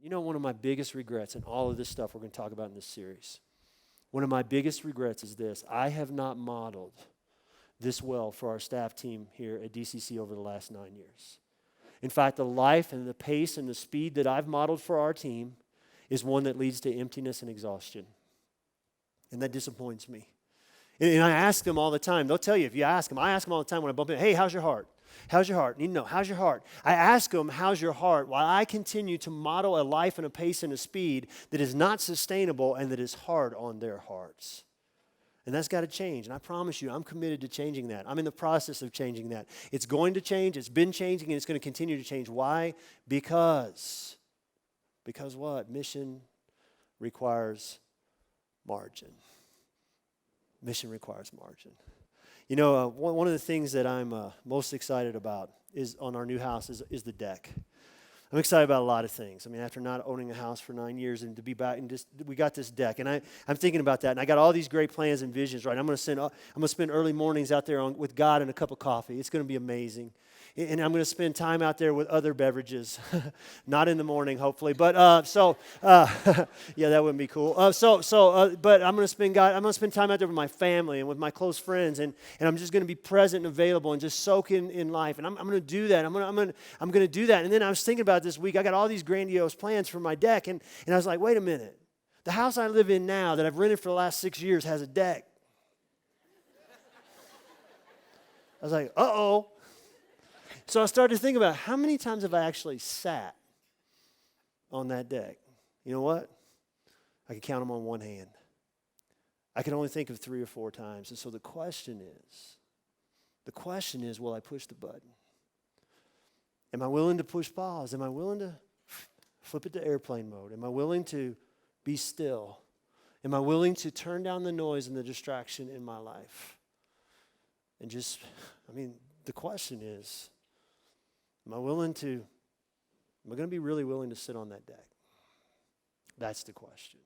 You know, one of my biggest regrets in all of this stuff we're going to talk about in this series, one of my biggest regrets is this: I have not modeled this well for our staff team here at DCC over the last 9 years. In fact, the life and the pace and the speed that I've modeled for our team is one that leads to emptiness and exhaustion. And that disappoints me. And I ask them all the time. They'll tell you if you ask them. I ask them all the time when I bump in, hey, how's your heart? How's your heart? You know, how's your heart? I ask them, how's your heart? While I continue to model a life and a pace and a speed that is not sustainable and that is hard on their hearts. And that's got to change. And I promise you, I'm committed to changing that. I'm in the process of changing that. It's going to change. It's been changing, and it's going to continue to change. Why? Because what? Mission requires margin. Mission requires margin. You know, one of the things that I'm most excited about is on our new house is the deck. I'm excited about a lot of things. I mean, after not owning a house for 9 years and to be back and just we got this deck, and I'm thinking about that, and I got all these great plans and visions. Right, I'm going to spend early mornings out there with God and a cup of coffee. It's going to be amazing, and I'm going to spend time out there with other beverages, not in the morning, hopefully. But yeah, that wouldn't be cool. But I'm going to spend time out there with my family and with my close friends, and I'm just going to be present and available and just soak in life. And I'm going to do that. I'm going to do that. And then I was thinking about this week. I got all these grandiose plans for my deck, and I was like, wait a minute. The house I live in now that I've rented for the last 6 years has a deck. I was like, uh-oh. So I started to think about how many times have I actually sat on that deck? You know what? I can count them on one hand. I can only think of 3 or 4 times. And so the question is, will I push the button? Am I willing to push pause? Am I willing to flip it to airplane mode? Am I willing to be still? Am I willing to turn down the noise and the distraction in my life? And the question is, am I going to be really willing to sit on that deck? That's the question.